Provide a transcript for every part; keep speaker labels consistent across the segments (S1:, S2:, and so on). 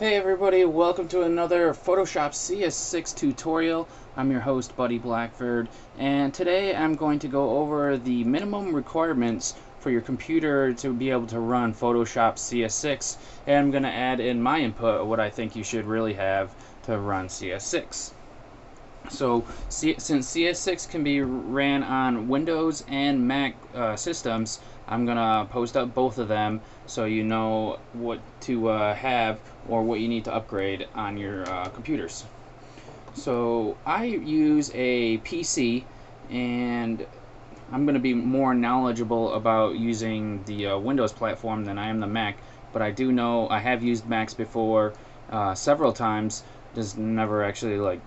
S1: Hey everybody, welcome to another Photoshop CS6 tutorial. I'm your host, Buddy Blackford, and today I'm going to go over the minimum requirements for your computer to be able to run Photoshop CS6, and I'm going to add in my input of what I think you should really have to run CS6. So, since CS6 can be ran on Windows and Mac systems, I'm going to post up both of them so you know what to have or what you need to upgrade on your computers. So, I use a PC, and I'm going to be more knowledgeable about using the Windows platform than I am the Mac, but I do know I have used Macs before several times, just never actually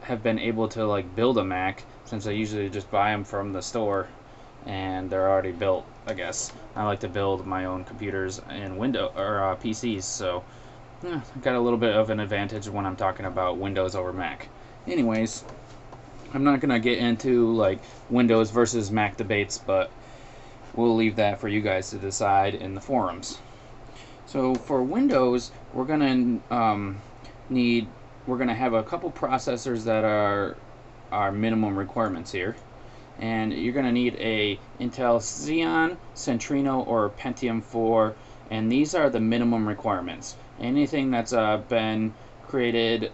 S1: have been able to build a Mac, since I usually just buy them from the store and they're already built. I guess I like to build my own computers and PCs, so I got a little bit of an advantage when I'm talking about Windows over Mac. Anyways, I'm not gonna get into Windows versus Mac debates, but we'll leave that for you guys to decide in the forums. So for Windows, we're gonna have a couple processors that are our minimum requirements here, and you're going to need a Intel Xeon, Centrino, or Pentium 4, and these are the minimum requirements. Anything that's been created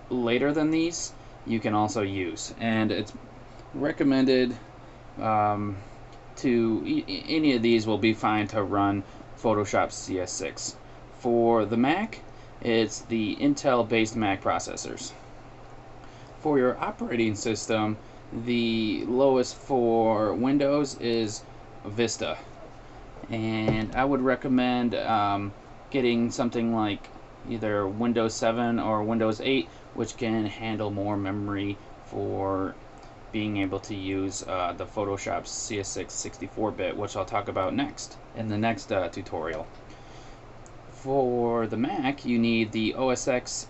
S1: later than these you can also use, and it's recommended any of these will be fine to run Photoshop CS6. For the Mac, it's the Intel-based Mac processors. For your operating system, the lowest for Windows is Vista, and I would recommend getting something like either Windows 7 or Windows 8, which can handle more memory for being able to use the Photoshop CS6 64-bit, which I'll talk about next in the next tutorial. For the Mac, you need the OS X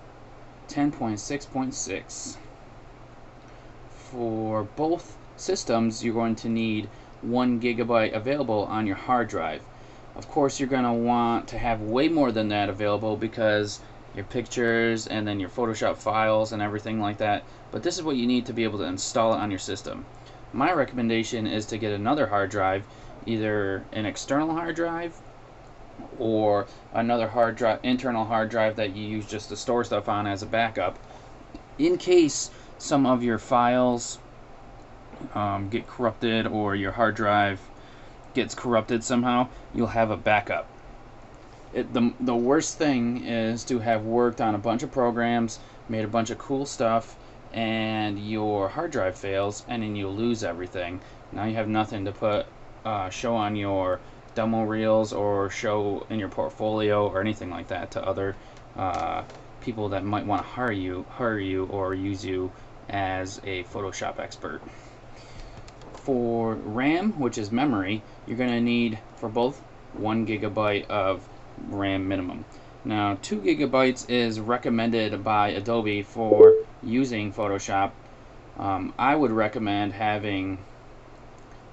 S1: 10.6.6. For both systems, you're going to need 1 GB available on your hard drive. Of course, you're going to want to have way more than that available because your pictures and then your Photoshop files and everything like that. But this is what you need to be able to install it on your system. My recommendation is to get another hard drive, either an external hard drive or another internal hard drive that you use just to store stuff on as a backup, in case some of your files get corrupted or your hard drive gets corrupted somehow. You'll have a backup. The worst thing is to have worked on a bunch of programs, made a bunch of cool stuff, and your hard drive fails, and then you lose everything. Now you have nothing to show on your demo reels or show in your portfolio or anything like that to other people that might want to hire you or use you as a Photoshop expert. For RAM, which is memory, you're going to need for both 1 GB of RAM minimum. Now 2 GB is recommended by Adobe for using Photoshop. I would recommend having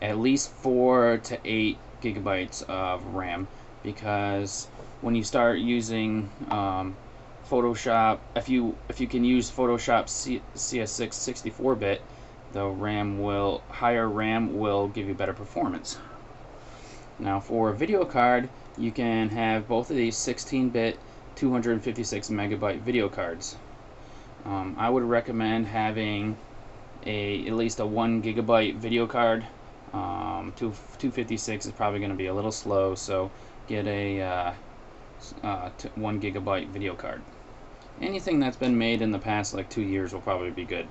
S1: at least 4 to 8 gigabytes of RAM, because when you start using Photoshop, if you can use Photoshop CS6 64-bit, the higher RAM will give you better performance. Now for a video card, you can have both of these 16-bit 256 megabyte video cards. I would recommend having at least a 1 GB video card. 256 is probably going to be a little slow, so get a 1 GB video card. Anything that's been made in the past 2 years will probably be good.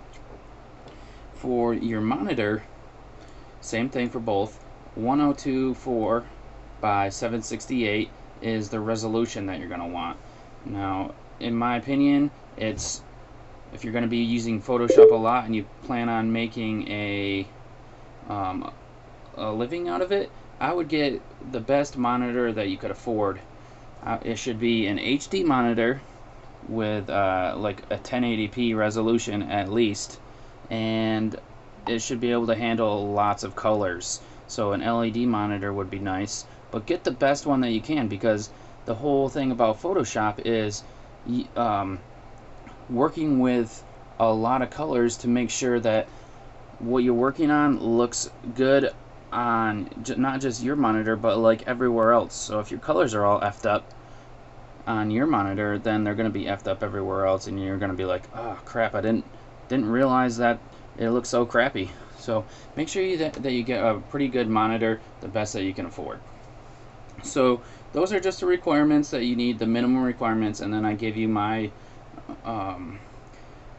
S1: For your monitor, same thing for both. 1024 by 768 is the resolution that you're going to want. Now, in my opinion, if you're going to be using Photoshop a lot and you plan on making a living out of it, I would get the best monitor that you could afford. It should be an HD monitor with like a 1080p resolution at least, and it should be able to handle lots of colors. So an LED monitor would be nice, but get the best one that you can, because the whole thing about Photoshop is working with a lot of colors to make sure that what you're working on looks good on not just your monitor, but like everywhere else. So if your colors are all effed up on your monitor, then they're going to be effed up everywhere else, and you're going to be like, oh crap, I didn't realize that it looks so crappy. So make sure that you get a pretty good monitor, the best that you can afford. So those are just the requirements that you need, the minimum requirements, and then I give you my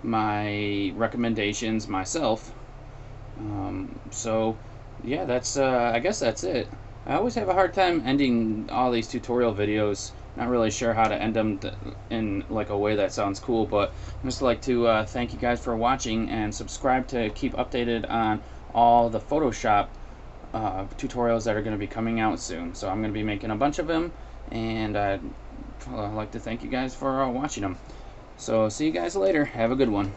S1: my recommendations myself. So yeah, that's I guess that's it. I always have a hard time ending all these tutorial videos. Not really sure how to end them in like a way that sounds cool, but I just like to thank you guys for watching, and subscribe to keep updated on all the Photoshop tutorials that are going to be coming out soon. So I'm going to be making a bunch of them, and I'd like to thank you guys for watching them. So see you guys later. Have a good one.